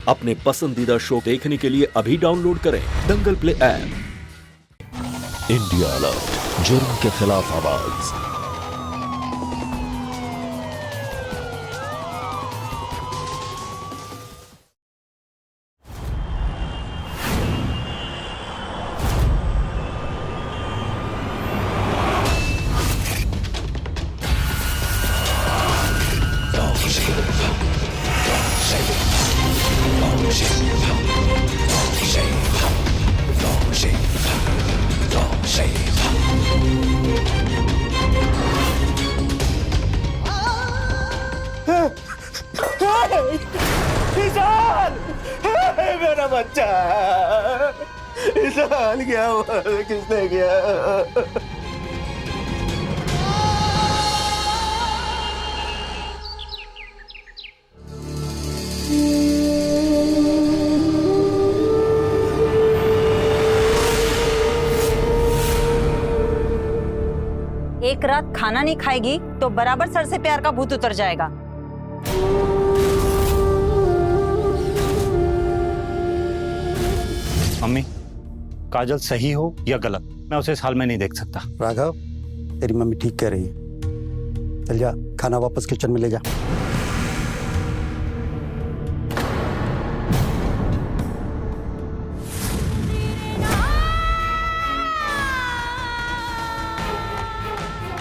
अपने पसंदीदा शो देखने के लिए अभी डाउनलोड करें दंगल प्ले ऐप। इंडिया अलर्ट, जुर्म के खिलाफ आवाज। मेरा बच्चा इसान क्या हुआ? किसने किया? एक रात खाना नहीं खाएगी तो बराबर सर से प्यार का भूत उतर जाएगा। मम्मी, काजल सही हो या गलत, मैं उसे इस हाल में नहीं देख सकता। राघव, तेरी मम्मी ठीक कह रही है। चल जा, खाना वापस किचन में ले जा।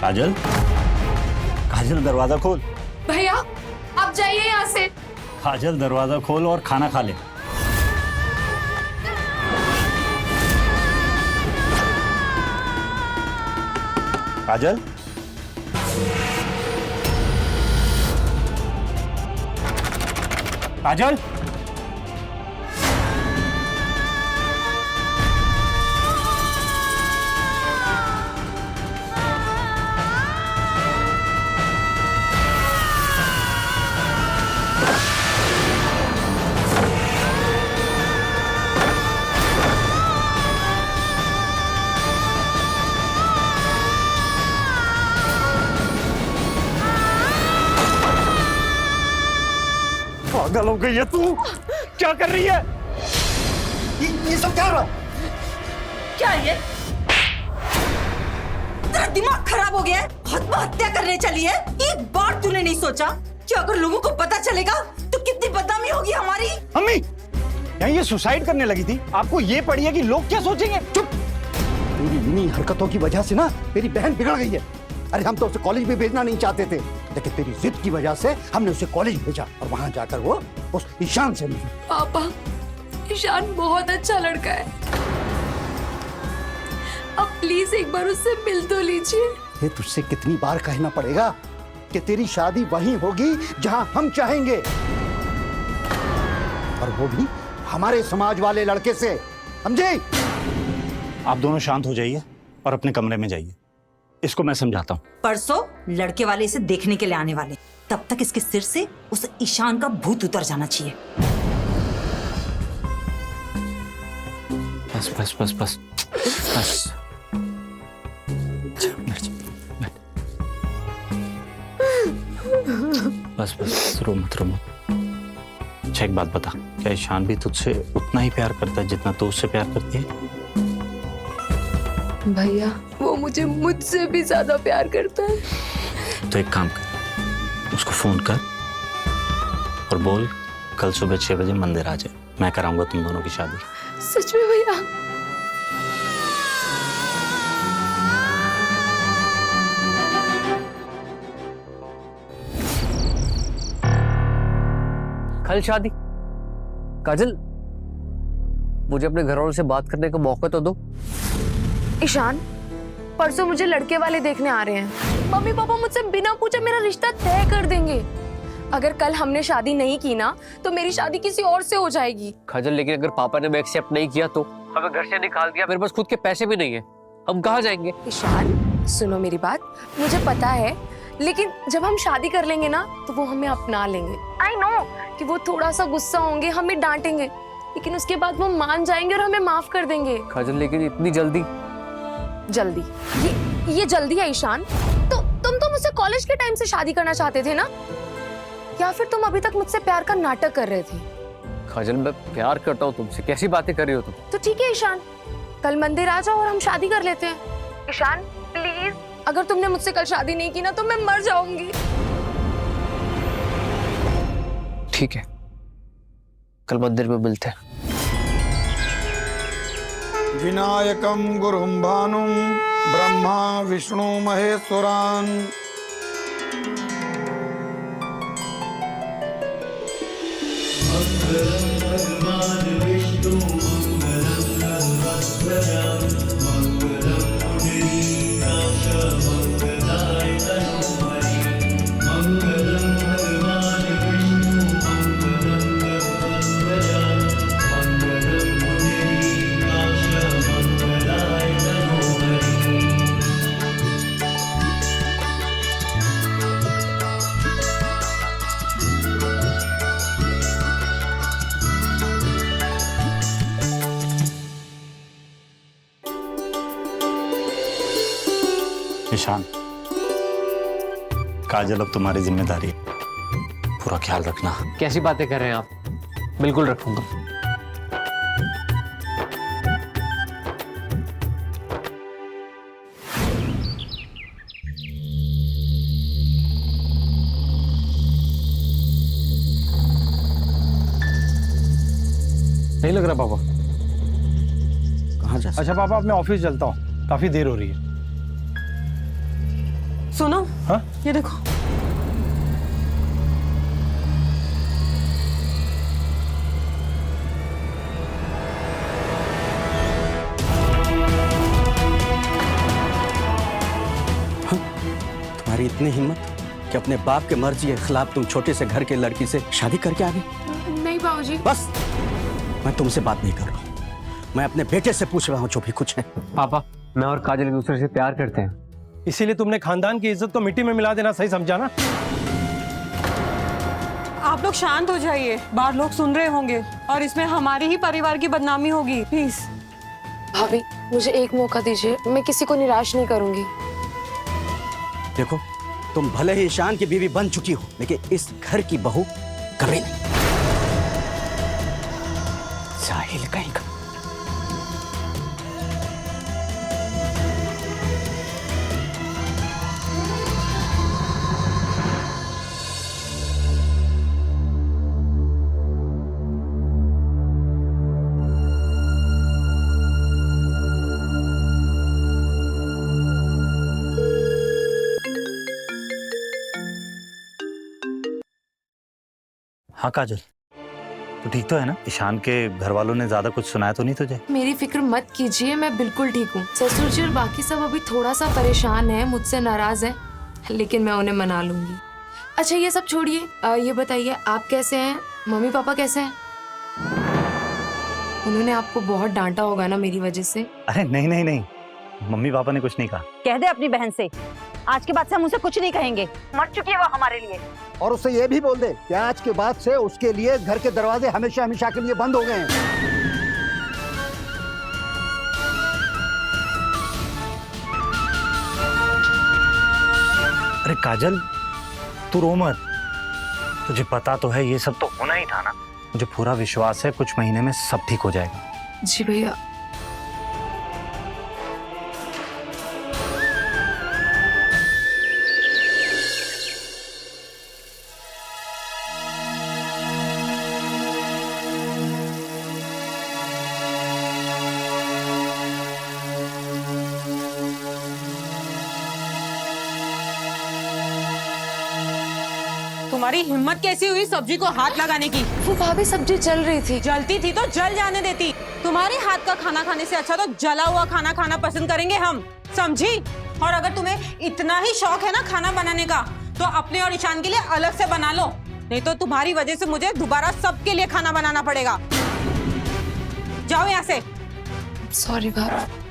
काजल, काजल दरवाजा खोल। भैया आप जाइए यहाँ से। काजल दरवाजा खोल और खाना खा ले। काजल, काजल, पागल हो गई है तू? क्या कर रही है? ये सब क्या रहा? क्या ये? तेरा दिमाग खराब हो गया है? आत्महत्या करने चली है? एक बार तूने नहीं सोचा कि अगर लोगों को पता चलेगा तो कितनी बदनामी होगी हमारी? अम्मी, यहाँ ये सुसाइड करने लगी थी। आपको ये पड़ी है कि लोग क्या सोचेंगे? चुप! तेरी इन्हीं हरकतों की वजह से ना मेरी बहन बिगड़ गई है। अरे हम तो उसे कॉलेज में भेजना नहीं चाहते थे, लेकिन तेरी जिद की वजह से हमने उसे कॉलेज भेजा और वहां जाकर वो उस ईशान से मिली। पापा, ईशान बहुत अच्छा लड़का है, अब प्लीज एक बार उससे मिल तो लीजिए। ये तुझसे कितनी बार कहना पड़ेगा कि तेरी शादी वहीं होगी जहां हम चाहेंगे, और वो भी हमारे समाज वाले लड़के से, समझे? आप दोनों शांत हो जाइए और अपने कमरे में जाइए। इसको मैं समझाता हूँ। परसों लड़के वाले इसे देखने के लिए आने वाले, तब तक इसके सिर से उस ईशान का भूत उतर जाना चाहिए। बस बस बस बस बस। बस बस, रो मत रो मत। अच्छा एक बात बता, क्या ईशान भी तुझसे उतना ही प्यार करता है जितना तू उससे प्यार करती है? भैया वो मुझे मुझसे भी ज्यादा प्यार करता है। तो एक काम कर, उसको फोन कर और बोल कल सुबह 6 बजे मंदिर आ जाए, मैं कराऊंगा तुम दोनों की शादी। सच में भैया? कल शादी? काजल, मुझे अपने घर वालों से बात करने का मौका तो दो। ईशान, परसों मुझे लड़के वाले देखने आ रहे हैं। मम्मी पापा मुझसे बिना पूछे मेरा रिश्ता तय कर देंगे। अगर कल हमने शादी नहीं की ना तो मेरी शादी किसी और से हो जाएगी। काजल, लेकिन अगर पापा ने एक्सेप्ट नहीं किया तो? हमें घर से निकाल दिया, मेरे पास खुद के पैसे भी नहीं है, हम कहाँ जाएंगे? ईशान सुनो मेरी बात, मुझे पता है, लेकिन जब हम शादी कर लेंगे ना तो वो हमें अपना लेंगे। आई नो कि वो थोड़ा सा गुस्सा होंगे, हमें डांटेंगे, लेकिन उसके बाद वो मान जाएंगे और हमें माफ कर देंगे। काजल, लेकिन इतनी जल्दी? जल्दी? ये जल्दी है ईशान? तो तुम तो मुझसे कॉलेज के टाइम से शादी करना चाहते थे ना? या फिर तुम अभी तक मुझसे प्यार का नाटक कर रहे थे? काजल मैं प्यार करता हूँ तुमसे, कैसी बातें कर रही हो तुम? तो ठीक है ईशान, कल मंदिर आ जाओ और हम शादी कर लेते हैं। ईशान प्लीज, अगर तुमने मुझसे कल शादी नहीं की ना तो मैं मर जाऊंगी। ठीक है, कल मंदिर में मिलते हैं। विनायकं गुरुं भानुं ब्रह्मा विष्णु महेश्वरान् ईशान, काजल अब तुम्हारी जिम्मेदारी है, पूरा ख्याल रखना। कैसी बातें कर रहे हैं आप? बिल्कुल रखूंगा। नहीं लग रहा पापा। कहाँ जा? अच्छा पापा, अब मैं ऑफिस चलता हूँ, काफी देर हो रही है। सुनो, हाँ? ये देखो। तुम्हारी इतनी हिम्मत कि अपने बाप के मर्जी के खिलाफ तुम छोटे से घर के लड़की से शादी करके आ गई? नहीं बाबूजी। बस, मैं तुमसे बात नहीं कर रहा हूँ, मैं अपने बेटे से पूछ रहा हूँ जो भी कुछ है। पापा, मैं और काजल एक दूसरे से प्यार करते हैं। इसीलिए तुमने खानदान की इज्जत को मिट्टी में मिला देना सही समझा ना? आप लोग शांत हो जाइए, बाहर लोग सुन रहे होंगे और इसमें हमारी ही परिवार की बदनामी होगी। प्लीज भाभी, मुझे एक मौका दीजिए, मैं किसी को निराश नहीं करूंगी। देखो, तुम भले ही ईशान की बीवी बन चुकी हो, लेकिन इस घर की बहू कभी नहीं। साहिल कहीं का। हाँ काजल, तो ठीक तो है ना? ईशान के घर वालों ने ज्यादा कुछ सुनाया तो नहीं तुझे? मेरी फिक्र मत कीजिए, मैं बिल्कुल ठीक हूँ। ससुर जी और बाकी सब अभी थोड़ा सा परेशान है, मुझसे नाराज है, लेकिन मैं उन्हें मना लूंगी। अच्छा ये सब छोड़िए, ये बताइए आप कैसे हैं? मम्मी पापा कैसे हैं? उन्होंने आपको बहुत डांटा होगा ना मेरी वजह से? अरे नहीं नहीं नहीं, मम्मी पापा ने कुछ नहीं कहा। कह दे अपनी बहन से, आज के बाद से हम उसे कुछ नहीं कहेंगे। मर चुकी है वो हमारे लिए। और उससे ये भी बोल दे कि आज के बाद से उसके लिए घर के दरवाजे हमेशा हमेशा के लिए बंद हो गए हैं। अरे काजल, तू रो मत, तुझे पता तो है ये सब तो होना ही था ना। मुझे पूरा विश्वास है कुछ महीने में सब ठीक हो जाएगा। जी भैया। तुम्हारी हिम्मत कैसी हुई सब्जी को हाथ लगाने की? वो भाभी सब्जी जल रही थी। जलती थी तो जल जाने देती। तुम्हारे हाथ का खाना खाने से अच्छा तो जला हुआ खाना खाना पसंद करेंगे हम, समझी? और अगर तुम्हें इतना ही शौक है ना खाना बनाने का, तो अपने और ईशान के लिए अलग से बना लो, नहीं तो तुम्हारी वजह से मुझे दोबारा सबके लिए खाना बनाना पड़ेगा। जाओ यहाँ से। सॉरी भाभी।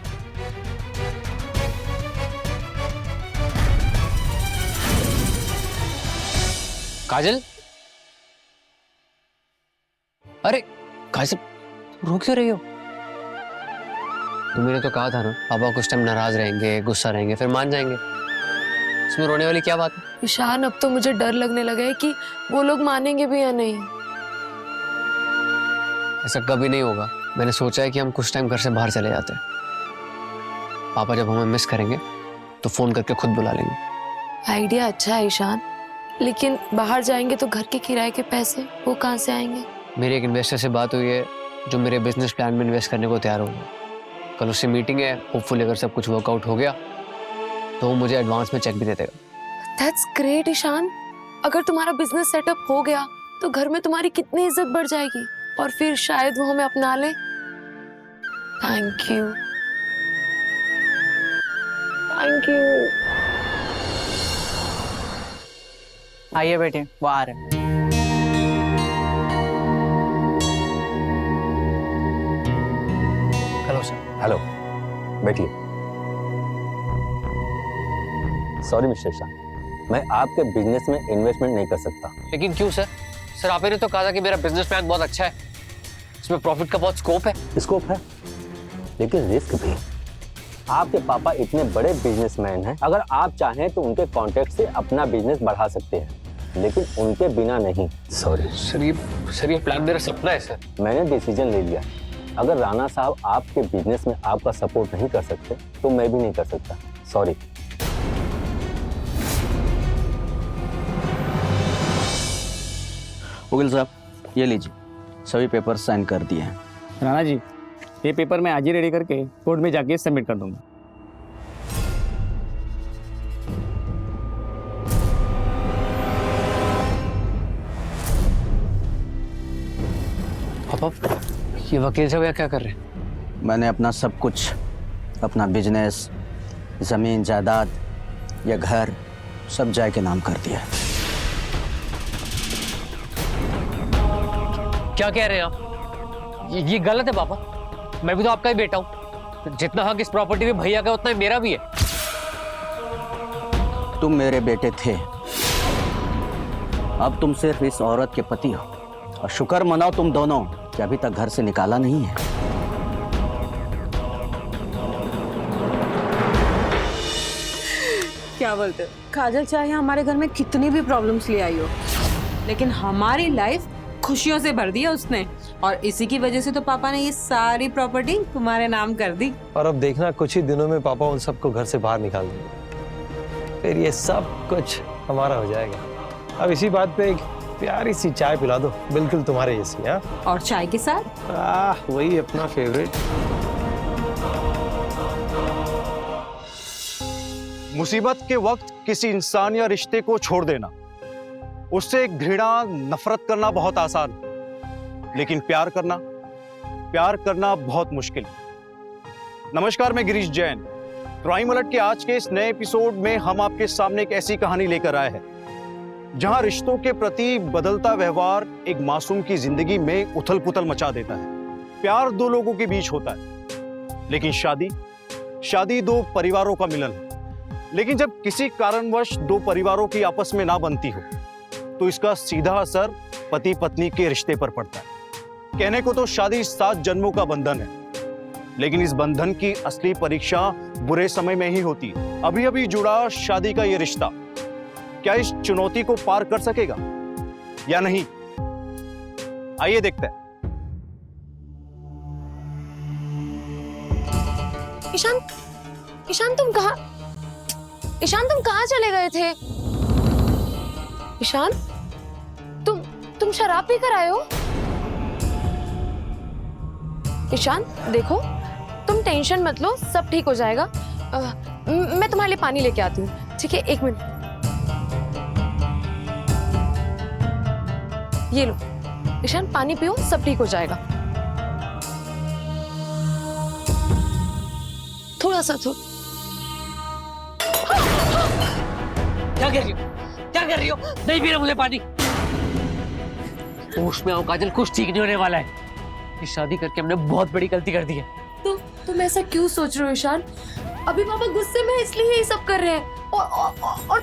काजल, अरे काजल, रो क्यों रही हो? तुमने तो कहा था ना पापा कुछ टाइम नाराज रहेंगे, गुस्सा रहेंगे, फिर मान जाएंगे। इसमें रोने वाली क्या बात है? ईशान, अब तो मुझे डर लगने लगा है कि वो लोग मानेंगे भी या नहीं। ऐसा कभी नहीं होगा। मैंने सोचा है कि हम कुछ टाइम घर से बाहर चले जाते हैं। पापा जब हमें मिस करेंगे तो फोन करके खुद बुला लेंगे। आइडिया अच्छा है ईशान, लेकिन बाहर जाएंगे तो घर के किराए के पैसे वो कहाँ से आएंगे? मेरी एक इन्वेस्टर से बात हुई है जो मेरे बिजनेस प्लान में इन्वेस्ट करने को तैयार होगा। कल उससे मीटिंग है, होपफुली अगर सब कुछ वर्कआउट हो गया तो वो मुझे एडवांस में चेक भी दे देगा। That's great Ishan. अगर तुम्हारा बिजनेस सेटअप हो गया तो घर में तुम्हारी कितनी इज्जत बढ़ जाएगी और फिर शायद वो हमें अपना ले। Thank you, thank you. आइए बेटे, वो आ रहे हैं। Hello sir. हेलो, बैठिए। सॉरी मिस्टर शाह, मैं आपके बिजनेस में इन्वेस्टमेंट नहीं कर सकता। लेकिन क्यों सर? सर आपने तो कहा था कि मेरा बिजनेस प्लान बहुत अच्छा है, इसमें प्रॉफिट का बहुत स्कोप है। स्कोप है, लेकिन रिस्क भी। आपके पापा इतने बड़े बिजनेसमैन हैं, अगर आप चाहें तो उनके कॉन्टेक्ट से अपना बिजनेस बढ़ा सकते हैं, लेकिन उनके बिना नहीं। सॉरी सर ये प्लान मेरा सपना है सर। मैंने डिसीजन ले लिया। अगर राणा साहब आपके बिजनेस में आपका सपोर्ट नहीं कर सकते तो मैं भी नहीं कर सकता। सॉरी। वकील साहब, ये लीजिए, सभी पेपर साइन कर दिए हैं। राणा जी, ये पेपर मैं आज ही रेडी करके कोर्ट में जाके सबमिट कर दूंगा। पापा, ये वकील साहब क्या कर रहे हैं? मैंने अपना सब कुछ, अपना बिजनेस, जमीन जायदाद या घर, सब जय के नाम कर दिया। क्या कह रहे हैं आप? ये गलत है पापा। मैं भी तो आपका ही बेटा हूँ। जितना हक इस प्रॉपर्टी में भैया का उतना ही मेरा भी है। तुम मेरे बेटे थे, अब तुम सिर्फ इस औरत के पति हो। और शुक्र मनाओ तुम दोनों कि अभी तक घर से निकाला नहीं है। क्या बोलते हो? काजल चाहे हमारे घर में कितनी भी प्रॉब्लम्स ले आई हो, लेकिन हमारी लाइफ खुशियों से भर दिया उसने, और इसी की वजह से तो पापा ने ये सारी प्रॉपर्टी तुम्हारे नाम कर दी। और अब देखना कुछ ही दिनों में पापा उन सबको घर से बाहर निकाल देंगे, फिर ये सब कुछ हमारा हो जाएगा। अब इसी बात पे एक प्यारी सी चाय पिला दो, बिल्कुल तुम्हारे जैसी। हाँ, और चाय के साथ वही अपना फेवरेट। मुसीबत के वक्त किसी इंसान या रिश्ते को छोड़ देना, उससे घृणा नफरत करना बहुत आसान, लेकिन प्यार करना बहुत मुश्किल। नमस्कार, मैं गिरीश जैन। क्राइम अलर्ट के आज के इस नए एपिसोड में हम आपके सामने एक ऐसी कहानी लेकर आए हैं जहां रिश्तों के प्रति बदलता व्यवहार एक मासूम की जिंदगी में उथल पुथल मचा देता है। प्यार दो लोगों के बीच होता है, लेकिन शादी दो परिवारों का मिलन है। लेकिन जब किसी कारणवश दो परिवारों की आपस में ना बनती हो तो इसका सीधा असर पति पत्नी के रिश्ते पर पड़ता है। कहने को तो शादी 7 जन्मों का बंधन है, लेकिन इस बंधन की असली परीक्षा बुरे समय में ही होती है। अभी अभी जुड़ा शादी का ये रिश्ता क्या इस चुनौती को पार कर सकेगा या नहीं? आइए देखते हैं। ईशान तुम कहाँ चले गए थे? ईशान, तुम शराब पीकर आए हो? ईशान देखो, तुम टेंशन मत लो, सब ठीक हो जाएगा। मैं तुम्हारे लिए पानी लेके आती हूँ, ठीक है? 1 मिनट, ये लो। ईशान पानी पियो, सब ठीक हो जाएगा। थोड़ा सा क्या कर रही हो? नहीं पी रहा मुझे पानी। होश में आओ काजल, कुछ ठीक नहीं होने वाला है। ये शादी करके हमने बहुत बड़ी गलती कर दी है। तुम ऐसा क्यों सोच रहे हो ईशान? अभी पापा गुस्से में इसलिए ये सब कर रहे हैं। और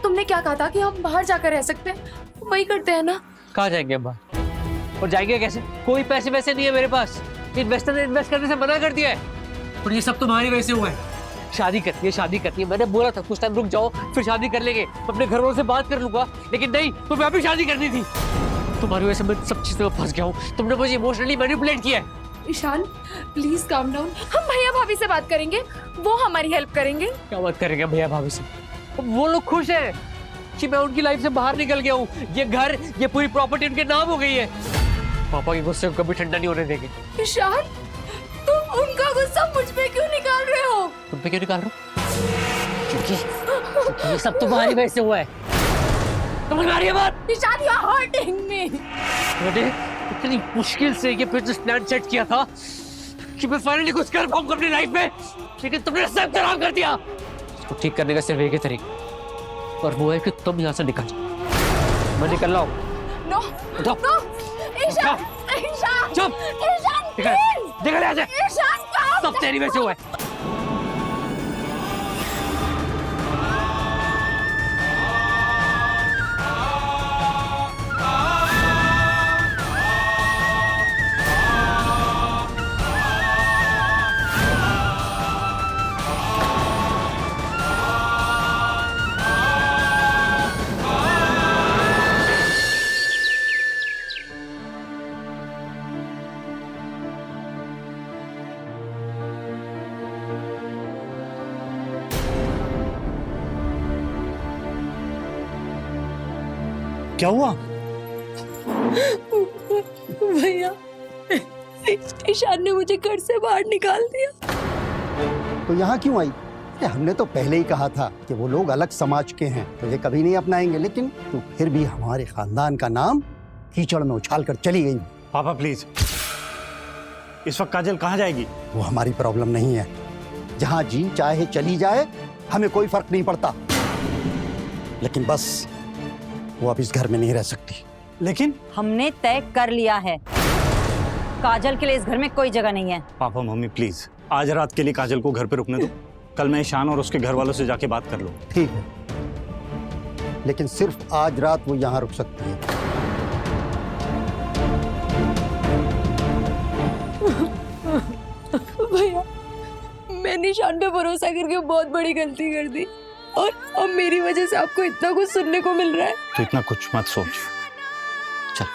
तुमने क्या कहा था कि हम बाहर जाकर रह सकते हैं? वही करते हैं ना। कहाँ जाएंगे अब बाहर? और जाएंगे कैसे? कोई पैसे वैसे नहीं है मेरे पास। इन्वेस्टर ने इन्वेस्ट करने से मना कर दिया है, और ये सब तुम्हारी वजह से हुआ है। शादी करनी है। मैंने बोला था कुछ टाइम रुक जाओ, फिर शादी कर लेंगे। मैं अपने घर वालों से बात कर लूंगा, लेकिन नहीं, तुम्हें अभी शादी करनी थी। तुम्हारी वजह से मैं सब चीजों में फंस गया हूँ। तुमने मुझे इमोशनली मैनिपुलेट किया है। ईशान प्लीज काम डाउन, हम भैया भाभी से बात करेंगे, वो हमारी हेल्प करेंगे। क्या बात करेंगे भैया भाभी से? वो लोग खुश हैं कि मैं उनकी लाइफ से बाहर निकल गया हूँ। ये घर, ये पूरी प्रॉपर्टी उनके नाम हो गई है। पापा के गुस्से को कभी ठंडा नहीं होने देंगे। ईशान तुम उनका गुस्सा मुझ पे क्यों निकाल रहे हो? तुम पे क्यों निकाल रहे हो? क्योंकि ये सब तुम्हारी वजह से हुआ है। समझ में आ रही है बात? Ishan you are hurting me. मैंने इतनी मुश्किल से ये बिजनेस प्लान सेट किया था कि मैं फाइनली कुछ कर पाऊंगा अपनी लाइफ में, लेकिन तुमने सब खराब कर दिया। इसको ठीक करने का सिर्फ एक ही तरीका, और वो है कि तुम यहाँ से निकल जाओ। मैं निकल रहा हूँ। नो नो ईशान, ईशान चुप, ईशान निकल यहाँ से। ईशान सब तेरी वजह से हुआ है। क्या हुआ? भैया ईशान ने मुझे घर से बाहर निकाल दिया। तो यहाँ क्यों आई? अरे हमने तो पहले ही कहा था कि वो लोग अलग समाज के हैं, तुझे कभी नहीं अपनाएंगे, लेकिन तू फिर भी हमारे खानदान का नाम कीचड़ में उछाल कर चली गई। पापा प्लीज, इस वक्त काजल कहाँ जाएगी? वो हमारी प्रॉब्लम नहीं है, जहाँ जी चाहे चली जाए, हमें कोई फर्क नहीं पड़ता, लेकिन बस वो अब इस घर में नहीं रह सकती। लेकिन हमने तय कर लिया है, काजल के लिए इस घर में कोई जगह नहीं है। पापा मम्मी प्लीज, आज रात के लिए काजल को घर पे रुकने दो, कल मैं ईशान और उसके घर वालों से जाके बात कर लूँ। ठीक है, लेकिन सिर्फ आज रात वो यहाँ रुक सकती है। भैया मैंने ईशान पे भरोसा करके बहुत बड़ी गलती कर दी, और अब मेरी वजह से आपको इतना कुछ सुनने को मिल रहा है। तो इतना कुछ मत सोच, चल।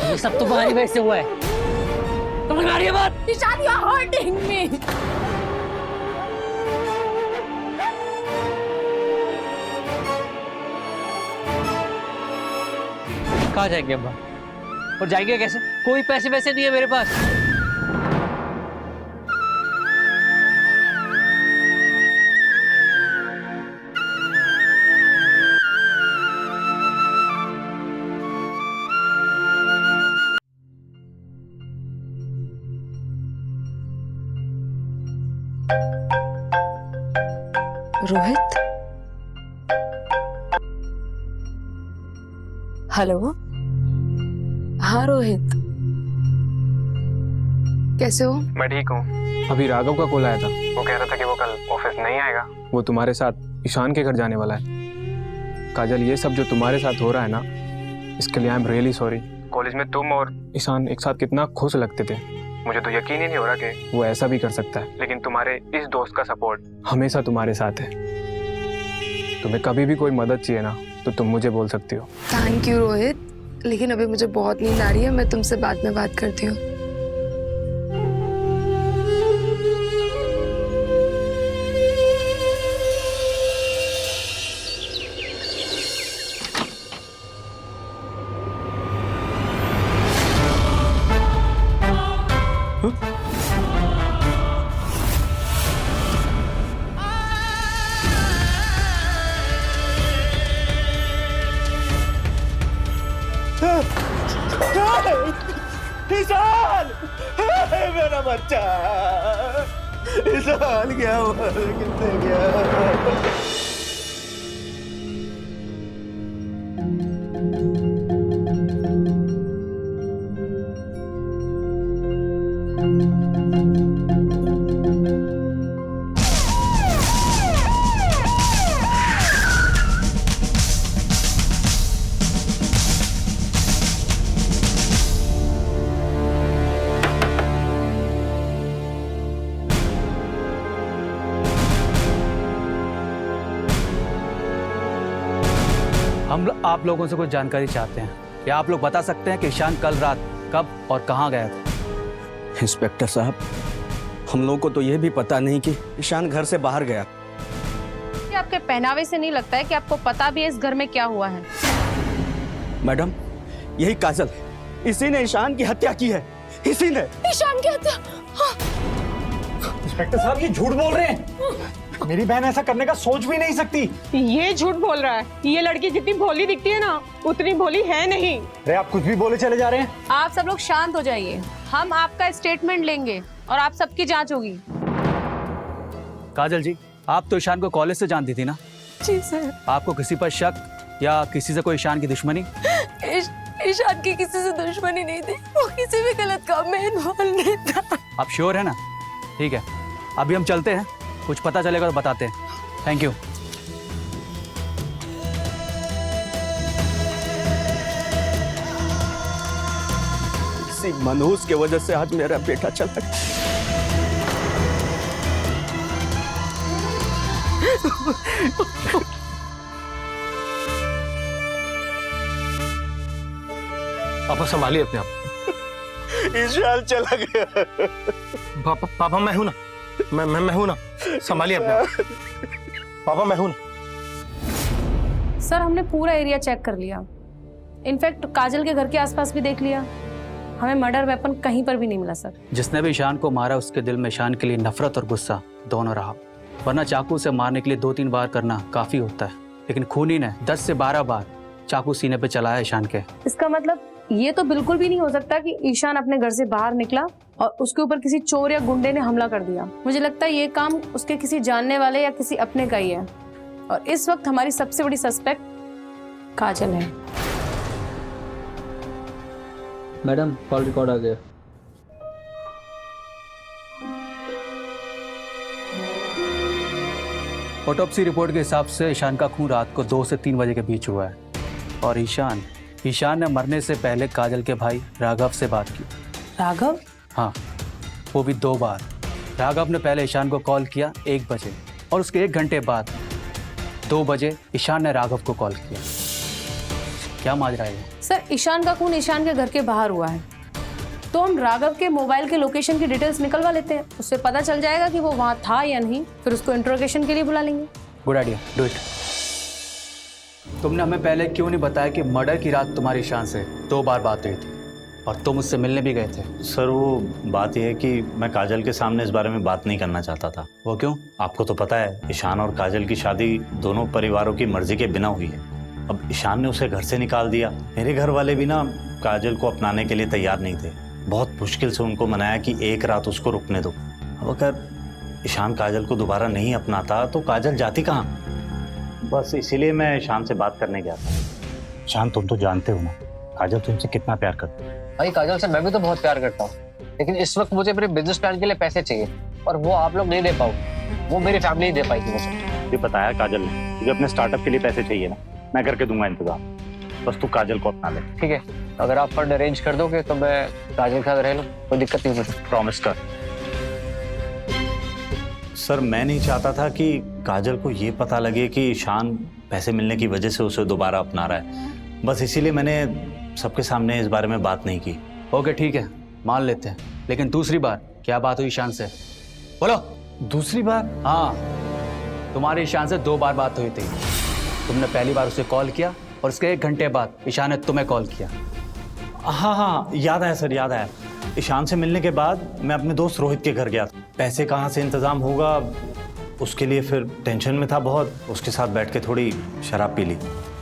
ये सब तुम्हारी वजह से हुआ है। समझ में आ रही है बात? Ishan you are hurting me. कहाँ जाएंगे अब्बा? और जाएंगे कैसे? कोई पैसे वैसे नहीं है मेरे पास। रोहित, हेलो। हाँ रोहित, कैसे हो? मैं ठीक हूँ। अभी राघव का कॉल आया था, वो कह रहा था कि वो कल ऑफिस नहीं आएगा, वो तुम्हारे साथ ईशान के घर जाने वाला है। काजल, ये सब जो तुम्हारे साथ हो रहा है ना, इसके लिए I am really sorry. College में तुम और ईशान एक साथ कितना खुश लगते थे, मुझे तो यकीन ही नहीं हो रहा कि वो ऐसा भी कर सकता है। लेकिन तुम्हारे इस दोस्त का सपोर्ट हमेशा तुम्हारे साथ है। तुम्हें कभी भी कोई मदद चाहिए ना, तो तुम मुझे बोल सकती हो। थैंक यू रोहित, लेकिन अभी मुझे बहुत नींद आ रही है, मैं तुमसे बाद में बात करती हूँ। ईशान, मेरा बच्चा ईशान, क्या हुआ? कितने गया? हम आप लोगों से कुछ जानकारी चाहते हैं। क्या आप लोग बता सकते हैं कि ईशान कल रात कब और कहाँ गया था? इंस्पेक्टर साहब, हम लोगों को तो यह भी पता नहीं कि ईशान घर से बाहर गया। ये आपके पहनावे से नहीं लगता है कि आपको पता भी है इस घर में क्या हुआ है। मैडम, यही काजल है, इसी ने ईशान की हत्या की है, इसी ने। ईशान की हत्या? इंस्पेक्टर साहब, ये झूठ बोल रहे हैं। मेरी बहन ऐसा करने का सोच भी नहीं सकती। ये झूठ बोल रहा है। ये लड़की जितनी भोली दिखती है ना, उतनी भोली है नहीं। अरे आप कुछ भी बोले चले जा रहे हैं। आप सब लोग शांत हो जाइए, हम आपका स्टेटमेंट लेंगे और आप सबकी जांच होगी। काजल जी, आप तो ईशान को कॉलेज से जानती थी ना? जी सर। आपको किसी पर शक या किसी से कोई ईशान की दुश्मनी? ईशान की किसी से दुश्मनी नहीं थी, वो किसी भी गलत काम में इन्वॉल्व नहीं था। आप श्योर है ना? ठीक है, अभी हम चलते हैं, कुछ पता चलेगा तो बताते हैं। Thank you. इसी मनहूस की वजह से आज मेरा बेटा चला गया। पापा संभालिए अपने आप। ईशान चला गया। पापा मैं हूं ना, मैं हूं ना, संभालिए अपने आप। पापा मैं हूं ना। सर, हमने पूरा एरिया चेक कर लिया, इनफैक्ट काजल के घर के आसपास भी देख लिया। हमें मर्डर वेपन कहीं पर भी नहीं मिला सर। जिसने भी ईशान को मारा उसके दिल में ईशान के लिए नफरत और गुस्सा दोनों रहा, वरना चाकू से मारने के लिए 2-3 बार करना काफी होता है, लेकिन खूनी ने 10 से 12 बार चाकू सीने पे चलाया ईशान के। इसका मतलब ये तो बिल्कुल भी नहीं हो सकता कि ईशान अपने घर से बाहर निकला और उसके ऊपर किसी चोर या गुंडे ने हमला कर दिया। मुझे लगता है ये काम उसके किसी जानने वाले या किसी अपने का ही है, और इस वक्त हमारी सबसे बड़ी सस्पेक्ट काजल है। मैडम, कॉल रिकॉर्ड आ गया। ऑटोप्सी रिपोर्ट के हिसाब से ईशान का खून रात को 2 से 3 बजे के बीच हुआ है, और ईशान ने मरने से पहले काजल के भाई राघव से बात की। राघव? हाँ, वो भी 2 बार। राघव ने पहले ईशान को कॉल किया 1 बजे, और उसके 1 घंटे बाद 2 बजे ईशान ने राघव को कॉल किया। क्या माजरा है? सर, ईशान का खून ईशान के घर के बाहर हुआ है, तो हम राघव के मोबाइल के लोकेशन की डिटेल्स निकलवा लेते हैं, उससे पता चल जाएगा कि वो वहाँ था या नहीं, फिर उसको इंट्रोगेशन के लिए बुला लेंगे। Good idea, do it. तुमने हमें पहले क्यों नहीं बताया कि मर्डर की रात तुम्हारी ईशान से 2 बार बात हुई थी और तुम उससे मिलने भी गए थे? सर, वो बात यह है कि मैं काजल के सामने इस बारे में बात नहीं करना चाहता था। वो क्यों? आपको तो पता है, ईशान और काजल की शादी दोनों परिवारों की मर्जी के बिना हुई है। अब ईशान ने उसे घर से निकाल दिया। मेरे घर वाले भी ना काजल को अपनाने के लिए तैयार नहीं थे। बहुत मुश्किल से उनको मनाया कि 1 रात उसको रुकने दो। अब अगर ईशान काजल को दोबारा नहीं अपनाता तो काजल जाती कहाँ? बस इसीलिए मैं ईशान से बात करने गया था। ईशान, तुम तो जानते हो ना काजल तुमसे कितना प्यार करती है। भाई, काजल से मैं भी तो बहुत प्यार करता हूँ, लेकिन इस वक्त मुझे मेरे बिजनेस प्लान के लिए पैसे चाहिए, और वो आप लोग नहीं दे पाओ, वो मेरी फैमिली ही दे पाएगी मुझे। ये बताया काजल ने, तुझे अपने स्टार्टअप के लिए पैसे चाहिए ना, मैं करके दूंगा इंतजाम, बस तू काजल को अपना ले। ठीक है, अगर आप फंड अरेंज कर दोगे तो मैं काजल के साथ रह लूँ, कोई दिक्कत नहीं मुझे। प्रॉमिस कर। सर, मैं नहीं चाहता था कि काजल को ये पता लगे कि ईशान पैसे मिलने की वजह से उसे दोबारा अपना रहा है, बस इसीलिए मैंने सबके सामने इस बारे में बात नहीं की। ओके, ठीक है, मान लेते हैं, लेकिन दूसरी बार क्या बात हुई ईशान से? बोलो। दूसरी बार? हाँ, तुम्हारी ईशान से 2 बार बात हुई थी। तुमने पहली बार उसे कॉल किया और उसके 1 घंटे बाद ईशान ने तुम्हें कॉल किया। हाँ, याद आया सर, याद आया। ईशान से मिलने के बाद मैं अपने दोस्त रोहित के घर गया था। पैसे कहाँ से इंतजाम होगा उसके लिए फिर टेंशन में था बहुत। उसके साथ बैठ के थोड़ी शराब पी ली,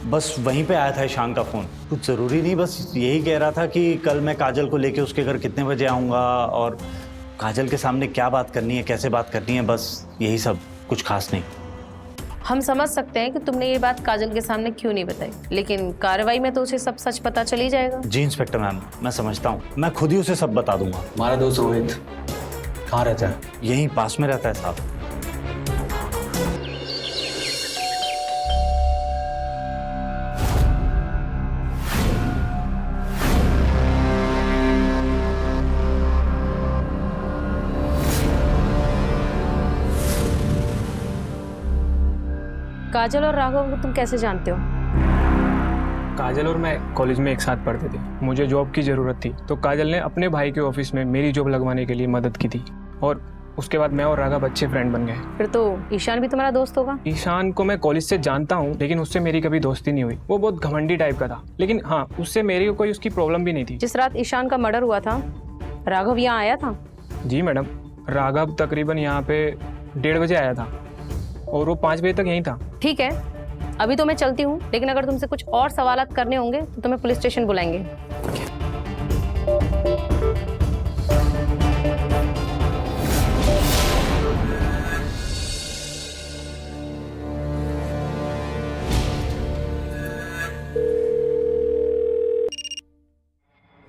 बस वहीं पे आया था ईशान का फ़ोन। कुछ ज़रूरी नहीं, बस यही कह रहा था कि कल मैं काजल को लेके उसके घर कितने बजे आऊँगा और काजल के सामने क्या बात करनी है, कैसे बात करनी है, बस यही सब, कुछ खास नहीं। हम समझ सकते हैं कि तुमने ये बात काजल के सामने क्यों नहीं बताई, लेकिन कार्रवाई में तो उसे सब सच पता चल ही जाएगा। जी इंस्पेक्टर मैम, मैं समझता हूँ, मैं खुद ही उसे सब बता दूंगा। हमारा दोस्त रोहित कहाँ रहता है? यहीं पास में रहता है साहब। काजल और राघव को तुम कैसे जानते हो? काजल और मैं कॉलेज में एक साथ पढ़ते थे। मुझे जॉब की ज़रूरत थी तो काजल ने अपने भाई के ऑफिस में मेरी जॉब लगवाने के लिए मदद की थी और उसके बाद मैं और राघव अच्छे फ्रेंड बन गए। फिर तो ईशान भी तुम्हारा दोस्त होगा? ईशान को मैं कॉलेज से जानता हूँ लेकिन उससे मेरी कभी दोस्ती नहीं हुई। वो बहुत घमंडी टाइप का था, लेकिन हाँ उससे मेरी कोई उसकी प्रॉब्लम भी नहीं थी। जिस रात ईशान का मर्डर हुआ था राघव यहाँ आया था? जी मैडम, राघव तकरीबन यहाँ पे 1:30 बजे आया था और वो 5 बजे तक यहीं था। ठीक है, अभी तो मैं चलती हूँ, लेकिन अगर तुमसे कुछ और सवालात करने होंगे तो तुम्हें पुलिस स्टेशन बुलाएंगे।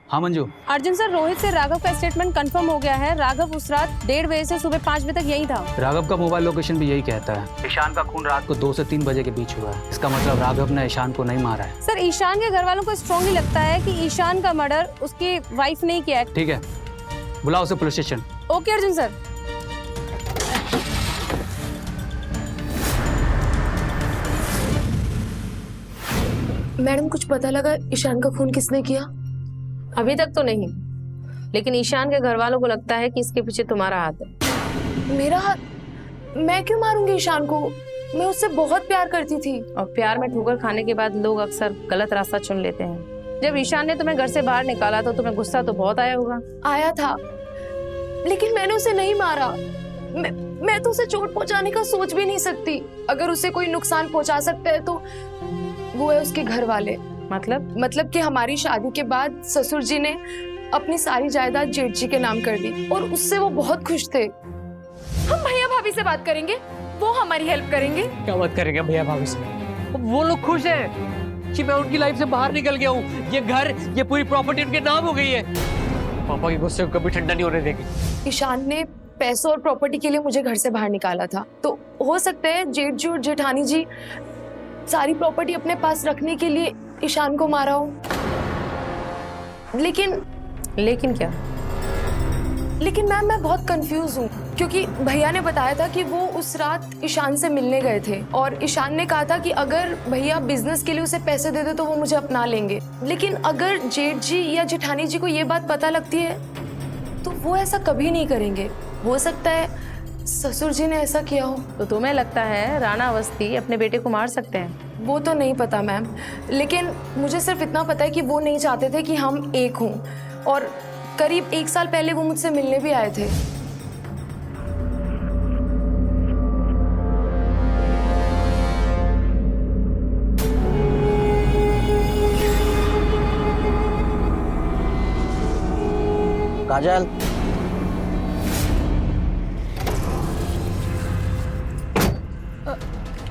हाँ मंजू। अर्जुन सर, रोहित से राघव का स्टेटमेंट कंफर्म हो गया है। राघव उस रात 1:30 बजे से सुबह 5 बजे तक यहीं था। राघव का मोबाइल लोकेशन भी यही कहता है। ईशान का खून रात को 2 से 3 बजे के बीच हुआ है। इसका मतलब राघव ने ईशान को नहीं मारा है। सर, ईशान के घर वालों को स्ट्रांगली लगता है कि ईशान का मर्डर उसकी वाइफ ने किया है। ठीक है, बुलाओ उसे police station. Okay Arjun sir. Madam, कुछ पता लगा ईशान का खून किसने किया? अभी तक तो नहीं, लेकिन ईशान के घर वालों को लगता है कि इसके पीछे तुम्हारा हाथ है। मेरा हाथ? मैं क्यों मारूंगी ईशान को? मैं उससे बहुत प्यार करती थी। और प्यार में ठोकर खाने के बाद लोग अक्सर गलत रास्ता चुन लेते हैं। जब ईशान ने तुम्हें घर से बाहर निकाला तो तुम्हें गुस्सा तो बहुत आया होगा। आया था, लेकिन मैंने उसे नहीं मारा। मैं तो उसे चोट पहुंचाने का सोच भी नहीं सकती। अगर उसे कोई नुकसान पहुंचा सकता है तो वो है उसके घर वाले। मतलब कि हमारी शादी के बाद ससुर जी ने अपनी सारी जायदाद जेठ जी के नाम कर दी और उससे वो बहुत खुश थे। हम भैया भाभी से बात करेंगे, वो हमारी हेल्प करेंगे। क्या बात करेंगे भैया भाभी से? वो लोग खुश हैं कि मैं उनकी लाइफ से बाहर निकल गया हूँ। ये घर, ये पूरी प्रॉपर्टी उनके नाम हो गई है। पापा के गुस्से को कभी ठंडा नहीं होने देंगे। ईशान ने पैसों और प्रॉपर्टी के लिए मुझे घर से बाहर निकाला था, तो हो सकता है जेठ जी और जेठानी जी सारी प्रॉपर्टी अपने पास रखने के लिए ईशान को मारा हो। लेकिन क्या? लेकिन मैम, मैं बहुत कंफ्यूज हूँ, क्योंकि भैया ने बताया था कि वो उस रात ईशान से मिलने गए थे और ईशान ने कहा था कि अगर भैया बिजनेस के लिए उसे पैसे दे दे तो वो मुझे अपना लेंगे। लेकिन अगर जेठ जी या जेठानी जी को ये बात पता लगती है तो वो ऐसा कभी नहीं करेंगे। हो सकता है ससुर जी ने ऐसा किया हो। तो तुम्हें लगता है राणा अवस्थी अपने बेटे को मार सकते हैं? वो तो नहीं पता मैम, लेकिन मुझे सिर्फ इतना पता है कि वो नहीं चाहते थे कि हम एक हों, और करीब 1 साल पहले वो मुझसे मिलने भी आए थे। काजल,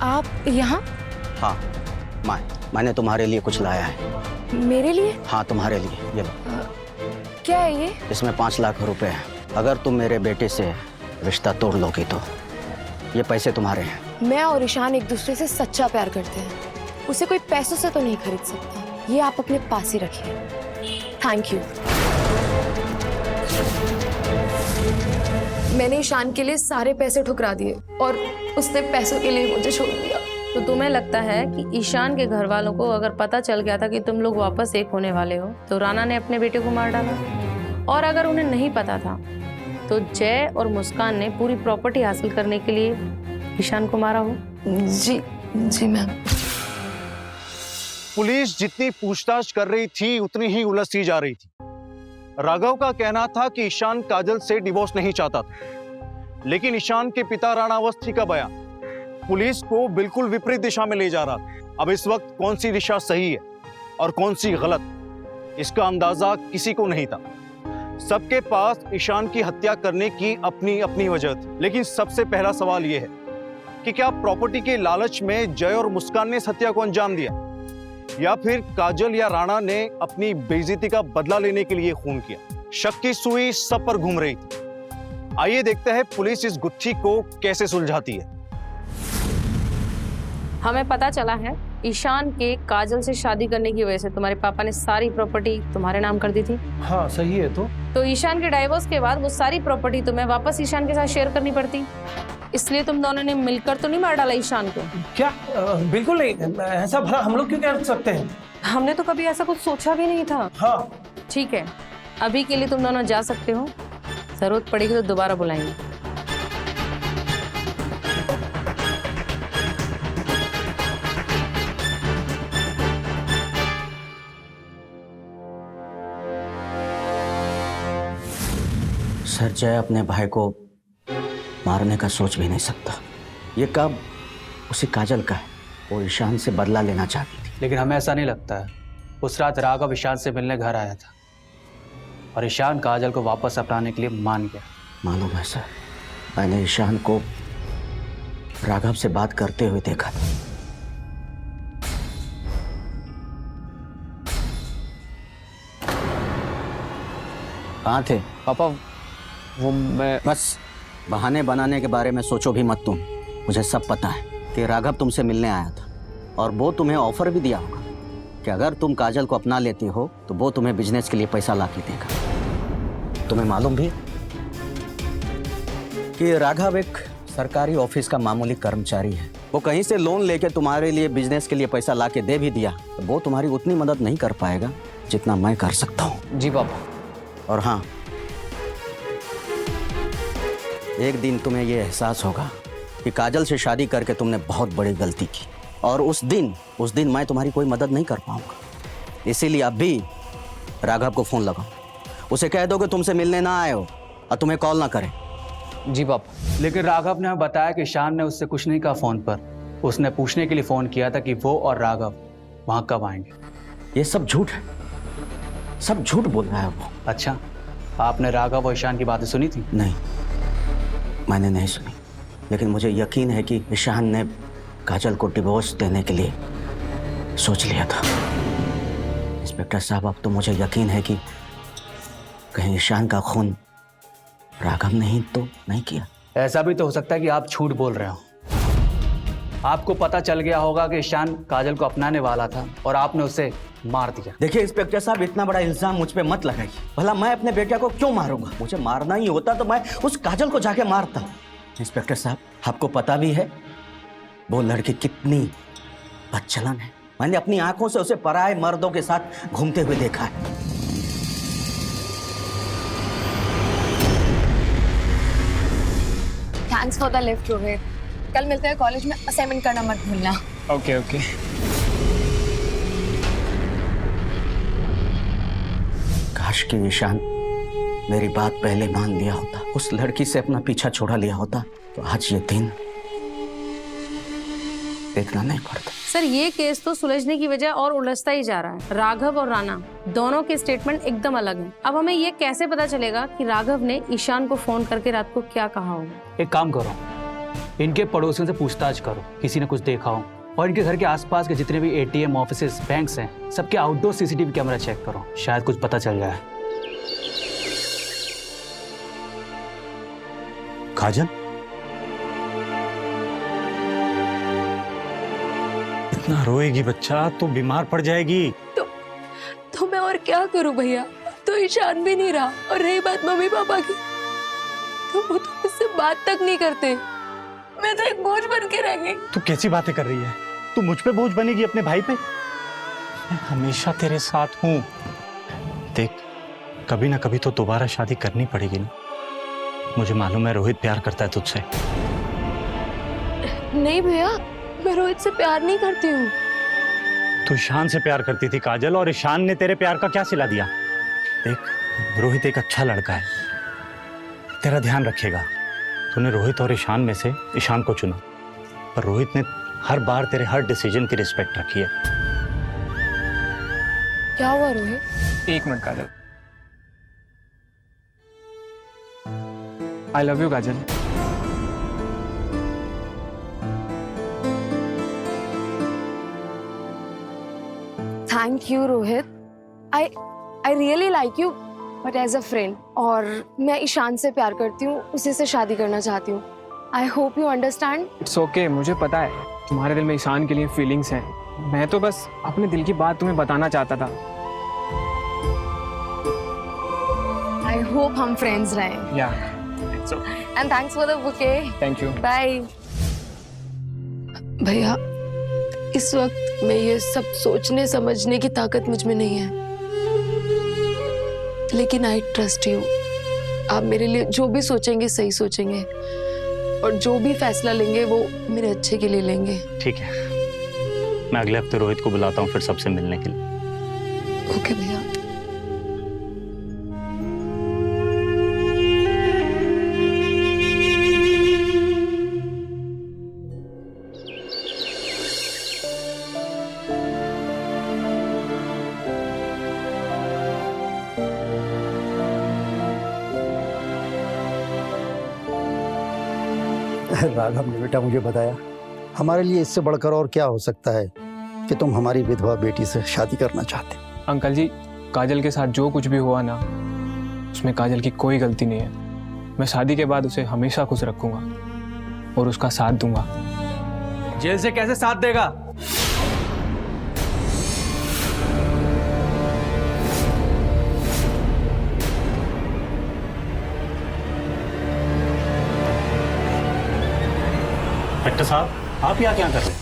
आप यहाँ? हाँ, मैंने तुम्हारे लिए कुछ लाया है। मेरे लिए? हाँ, तुम्हारे लिए। ये लो। क्या है ये? इसमें 5 लाख रुपए हैं। अगर तुम मेरे बेटे से रिश्ता तोड़ लोगी तो ये पैसे तुम्हारे हैं। मैं और ईशान एक दूसरे से सच्चा प्यार करते हैं। उसे कोई पैसों से तो नहीं खरीद सकता। ये आप अपने पास ही रखिए। Thank you. मैंने ईशान के लिए सारे पैसे ठुकरा दिए और उसने पैसों के लिए मुझे छोड़ दिया। तो तुम्हें लगता है कि ईशान के घर वालों को अगर पता चल गया था कि तुम लोग वापस एक होने वाले हो तो राणा ने अपने बेटे को मार डाला? और अगर उन्हें नहीं पता था तो जय और मुस्कान ने पूरी प्रॉपर्टी हासिल करने के लिए ईशान को मारा हो? जी मैम। पुलिस जितनी पूछताछ कर रही थी उतनी ही उलझती जा रही थी। राघव का कहना था कि ईशान काजल से डिवोर्स नहीं चाहता था, लेकिन ईशान के पिता राणा अवस्थी का बयान पुलिस को बिल्कुल विपरीत दिशा में ले जा रहा था। अब इस वक्त कौन सी दिशा सही है और कौन सी गलत, इसका अंदाजा किसी को नहीं था। सबके पास ईशान की हत्या करने की अपनी अपनी वजह थी। लेकिन सबसे पहला सवाल यह है कि क्या प्रॉपर्टी के लालच में जय और मुस्कान ने इस हत्या को अंजाम दिया, या फिर काजल या राणा ने अपनी बेइज्जती का बदला लेने के लिए खून किया? शक की सुई सब पर घूम रही थी। आइए देखते हैं पुलिस इस गुत्थी को कैसे सुलझाती है। हमें पता चला है ईशान के काजल से शादी करने की वजह से तुम्हारे पापा ने सारी प्रॉपर्टी तुम्हारे नाम कर दी थी। हाँ सही है। तो ईशान के डाइवोर्स के बाद वो सारी प्रॉपर्टी तुम्हें वापस ईशान के साथ शेयर करनी पड़ती, इसलिए तुम दोनों ने मिलकर तो नहीं मार डाला ईशान को? क्या? बिल्कुल नहीं। ऐसा भला हम लोग क्यों कर सकते हैं? हमने तो कभी ऐसा कुछ सोचा भी नहीं था। हाँ। ठीक है, अभी के लिए तुम दोनों जा सकते हो, जरूरत पड़ेगी तो दोबारा बुलाएंगे। सर, जय अपने भाई को मारने का सोच भी नहीं सकता। ये काम उसी काजल का है, वो ईशान से बदला लेना चाहती थी। लेकिन हमें ऐसा नहीं लगता है। उस रात राघव ईशान से मिलने घर आया था और ईशान काजल को वापस अपनाने के लिए मान गया। मालूम है सर, मैंने ईशान को राघव से बात करते हुए देखा था। कहाँ थे पापा? वो मैं बस बहाने बनाने के बारे में सोचो भी मत तुम। मुझे सब पता है कि राघव तुमसे मिलने आया था और वो तुम्हें ऑफर भी दिया होगा कि अगर तुम काजल को अपना लेती हो तो वो तुम्हें बिजनेस के लिए पैसा ला के देगा। तुम्हें मालूम भी कि राघव एक सरकारी ऑफिस का मामूली कर्मचारी है। वो कहीं से लोन लेके तुम्हारे लिए बिजनेस के लिए पैसा ला के दे भी दिया तो वो तुम्हारी उतनी मदद नहीं कर पाएगा जितना मैं कर सकता हूँ। जी पापा। और हाँ, एक दिन तुम्हें यह एहसास होगा कि काजल से शादी करके तुमने बहुत बड़ी गलती की और उस दिन मैं तुम्हारी कोई मदद नहीं कर पाऊंगा। इसीलिए अब भी राघव को फोन लगाओ, उसे कह दो कि तुमसे मिलने ना आए हो और तुम्हें कॉल ना करे। जी पापा। लेकिन राघव ने हमें बताया कि ईशान ने उससे कुछ नहीं कहा फोन पर। उसने पूछने के लिए फोन किया था कि वो और राघव वहां कब आएंगे। ये सब झूठ है, सब झूठ बोल रहा है वो। अच्छा, आपने राघव और ईशान की बातें सुनी थी? नहीं, मैंने नहीं सुनी, लेकिन मुझे यकीन है कि ईशान ने काजल को डिवोर्स देने के लिए सोच लिया था। इंस्पेक्टर साहब, अब तो मुझे यकीन है कि कहीं ईशान का खून राघव ने तो नहीं किया। ऐसा भी तो हो सकता है कि आप झूठ बोल रहे हो। आपको पता चल गया होगा कि ईशान काजल को अपनाने वाला था और आपने उसे मार दिया। देखिए इंस्पेक्टर साहब, इतना बड़ा इल्जाम मुझ पे मत लगाइए। भला मैं अपने बेटे को क्यों मारूंगा? मुझे मारना ही होता तो मैं उस काजल को जाके मारता। इंस्पेक्टर साहब, आपको पता भी है वो लड़की कितनी बदचलन है। मैंने अपनी आंखों से उसे पराये मर्दों के साथ घूमते हुए देखा है। Thanks for the lift Rohit. कल मिलते हैं कॉलेज में, असाइनमेंट करना मत भूलना। Okay okay. काश कि ईशान मेरी बात पहले मान लिया होता, उस लड़की से अपना पीछा छोड़ा लिया होता तो आज ये दिन देखना नहीं पड़ता। सर, ये केस तो सुलझने की वजह और उलझता ही जा रहा है। राघव और राणा दोनों के स्टेटमेंट एकदम अलग हैं। अब हमें ये कैसे पता चलेगा कि राघव ने ईशान को फोन करके रात को क्या कहा होगा? एक काम करो, इनके पड़ोसियों से पूछताछ करो, किसी ने कुछ देखा हो। और इनके घर के आसपास के जितने भी एटीएम, ऑफिसेस, बैंक्स हैं, सबके आउटडोर सीसीटीवी कैमरा चेक करो, शायद कुछ पता चल जाए। काजल, इतना रोएगी बच्चा तो बीमार पड़ जाएगी। तो मैं और क्या करूं भैया? तो ईशान भी नहीं रहा, और रही बात मम्मी पापा की, तो वो तो मुझसे बात तक नहीं करते। मैं तो एक बोझ बन के रह गई। तू कैसी बातें कर रही है? तू मुझ पे बोझ बनेगी अपने भाई पे? मैं हमेशा तेरे साथ हूं। देख, कभी ना कभी तो दोबारा शादी करनी पड़ेगी ना। मुझे मालूम है रोहित प्यार करता है तुझसे। नहीं भैया, मैं रोहित से प्यार नहीं करती हूँ। तू ईशान से प्यार करती थी काजल, और ईशान ने तेरे प्यार का क्या सिला दिया? देख, रोहित एक अच्छा लड़का है, तेरा ध्यान रखेगा। तूने रोहित और ईशान में से ईशान को चुना, पर रोहित ने हर बार तेरे हर डिसीजन की रिस्पेक्ट रखी है। क्या हुआ रोहित? एक minute Kajal. I love you Kajal. Thank you Rohit. I really like you, but as a friend. और मैं ईशान से प्यार करती हूँ, उसी से शादी करना चाहती हूँ। I hope you understand. It's okay, मुझे पता है तुम्हारे दिल में ईशान के लिए फीलिंग्स हैं। मैं तो बस अपने दिल की बात तुम्हें बताना चाहता था। आई होप हम फ्रेंड्स रहें। Yeah and thanks for the bouquet. Thank you. Bye. भैया, इस वक्त मैं ये सब सोचने समझने की ताकत मुझ में नहीं है, लेकिन आई ट्रस्ट यू। आप मेरे लिए जो भी सोचेंगे सही सोचेंगे, और जो भी फैसला लेंगे वो मेरे अच्छे के लिए लेंगे। ठीक है, मैं अगले हफ्ते रोहित को बुलाता हूँ फिर सबसे मिलने के लिए। ओके भैया। राघव ने बेटा मुझे बताया, हमारे लिए इससे बढ़कर और क्या हो सकता है कि तुम हमारी विधवा बेटी से शादी करना चाहते। अंकल जी, काजल के साथ जो कुछ भी हुआ ना, उसमें काजल की कोई गलती नहीं है। मैं शादी के बाद उसे हमेशा खुश रखूंगा और उसका साथ दूंगा। जेल से कैसे साथ देगा? डॉक्टर साहब, आप यहाँ क्या कर रहे हैं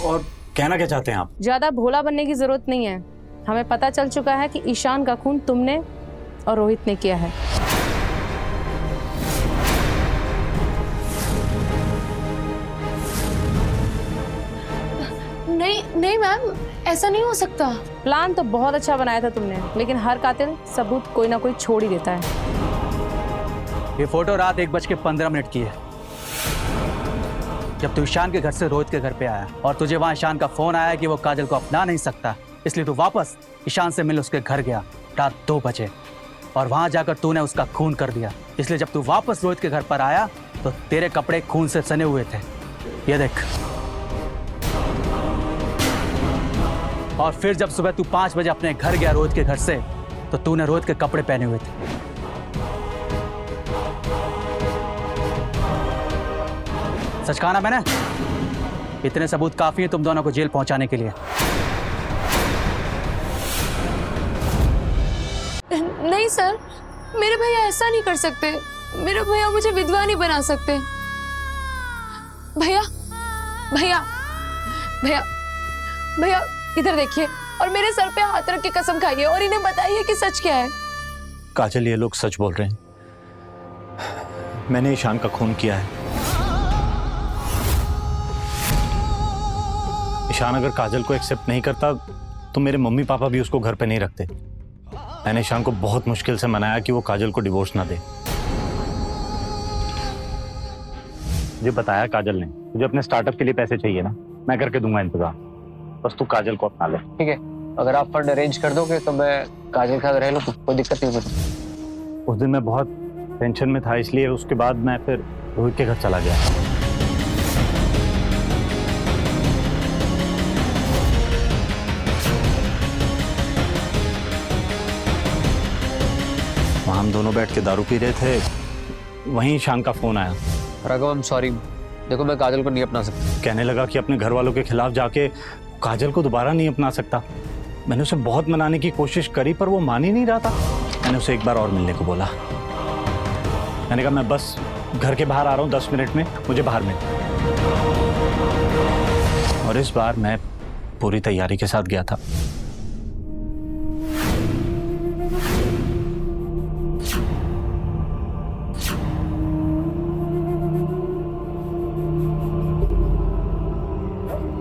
और कहना क्या चाहते हैं आप? ज्यादा भोला बनने की जरूरत नहीं है। हमें पता चल चुका है कि ईशान का खून तुमने और रोहित ने किया है। नहीं नहीं मैम, ऐसा नहीं हो सकता। प्लान तो बहुत अच्छा बनाया था तुमने, लेकिन हर कातिल सबूत कोई ना कोई छोड़ ही देता है। ये फोटो रात 1:15 की है, जब तू ईशान के घर से रोहित के घर पे आया और तुझे वहां ईशान का फोन आया कि वो काजल को अपना नहीं सकता, इसलिए तू वापस ईशान से मिल उसके घर गया रात 2 बजे, और वहां जाकर तूने उसका खून कर दिया। इसलिए जब तू वापस रोहित के घर पर आया तो तेरे कपड़े खून से सने हुए थे, ये देख। और फिर जब सुबह तू 5 बजे अपने घर गया रोहित के घर से, तो तूने रोहित के कपड़े पहने हुए थे। सच कहा ना मैंने? इतने सबूत काफी हैं तुम दोनों को जेल पहुंचाने के लिए। नहीं सर, मेरे भैया ऐसा नहीं कर सकते। मेरे भैया मुझे विधवा नहीं बना सकते। भैया भैया भैया भैया इधर देखिए और मेरे सर पे हाथ रख के कसम खाइए और इन्हें बताइए कि सच क्या है। काजल, ये लोग सच बोल रहे हैं। मैंने ईशान का खून किया है। ईशान अगर काजल को एक्सेप्ट नहीं करता तो मेरे मम्मी पापा भी उसको घर पे नहीं रखते। मैंने ईशान को बहुत मुश्किल से मनाया कि वो काजल को डिवोर्स ना दे। मुझे बताया काजल ने, मुझे अपने स्टार्टअप के लिए पैसे चाहिए ना, मैं करके दूंगा इंतजाम, बस तू काजल को अपना ले। ठीक है, अगर आप फंड अरेंज कर दोगे तो मैं काजल के साथ रह लूँ, कोई दिक्कत नहीं होगी। उस दिन मैं बहुत टेंशन में था, इसलिए उसके बाद मैं फिर रोहित के घर चला गया। वहाँ हम दोनों बैठ के दारू पी रहे थे, वहीं ईशान का फोन आया। राघव, आई एम सॉरी, देखो मैं काजल को नहीं अपना सकता। कहने लगा कि अपने घर वालों के खिलाफ जाके काजल को दोबारा नहीं अपना सकता। मैंने उसे बहुत मनाने की कोशिश करी पर वो मान ही नहीं रहा था। मैंने उसे एक बार और मिलने को बोला। मैंने कहा मैं बस घर के बाहर आ रहा हूँ, 10 मिनट में मुझे बाहर मिल। और इस बार मैं पूरी तैयारी के साथ गया था।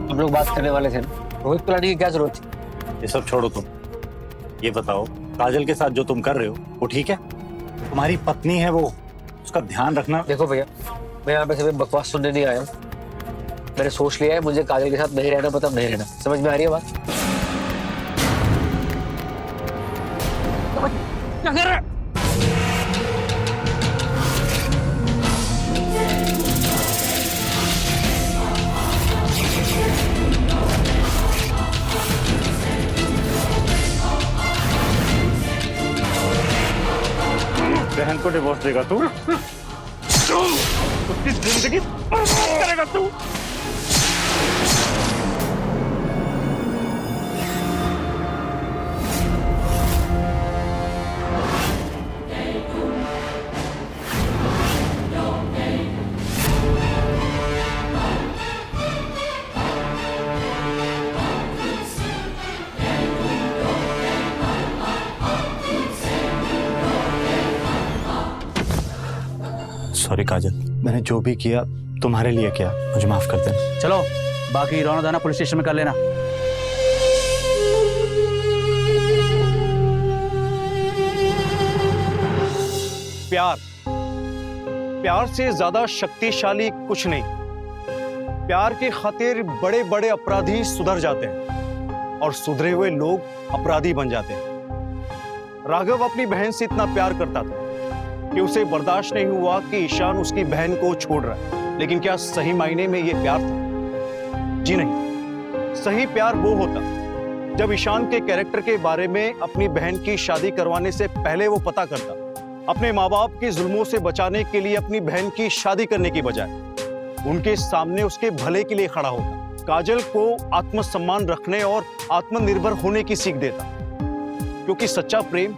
हम लोग बात करने वाले थे ना, रोहित को लाने की क्या जरूरत थी? ये सब छोड़ो तुम, ये बताओ काजल के साथ जो तुम कर रहे हो वो ठीक है? तुम्हारी पत्नी है वो, उसका ध्यान रखना। देखो भैया, मैं यहाँ पे सभी बकवास सुनने नहीं आया हूँ। मैंने सोच लिया है मुझे काजल के साथ नहीं रहना, मतलब नहीं रहना। समझ में आ रही है बात? क्या कर रहा है? बहन को डिवोर्स देगा तू? उसकी जिंदगी बर्बाद करेगा तू? सॉरी काजल, मैंने जो भी किया तुम्हारे लिए किया, मुझे माफ कर देना। चलो बाकी रौना दाना पुलिस स्टेशन में कर लेना। प्यार, प्यार से ज्यादा शक्तिशाली कुछ नहीं। प्यार के खातिर बड़े बड़े अपराधी सुधर जाते हैं और सुधरे हुए लोग अपराधी बन जाते हैं। राघव अपनी बहन से इतना प्यार करता था कि उसे बर्दाश्त नहीं हुआ कि ईशान उसकी बहन को छोड़ रहा है। लेकिन क्या सही मायने में यह प्यार था? जी नहीं। सही प्यार वो होता जब ईशान के कैरेक्टर के बारे में अपनी बहन की शादी करवाने से पहले वो पता करता, अपने माँ बाप के जुल्मों से बचाने के लिए अपनी बहन की शादी करने की बजाय उनके सामने उसके भले के लिए खड़ा होता, काजल को आत्मसम्मान रखने और आत्मनिर्भर होने की सीख देता। क्योंकि सच्चा प्रेम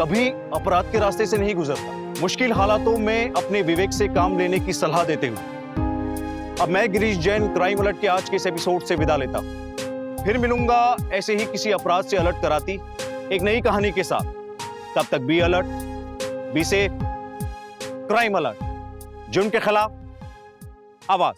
कभी अपराध के रास्ते से नहीं गुजरता। मुश्किल हालातों में अपने विवेक से काम लेने की सलाह देते हुए अब मैं गिरीश जैन क्राइम अलर्ट के आज के इस एपिसोड से विदा लेता हूं। फिर मिलूंगा ऐसे ही किसी अपराध से अलर्ट कराती एक नई कहानी के साथ। तब तक be alert, be safe, crime alert, जुर्म के खिलाफ आवाज।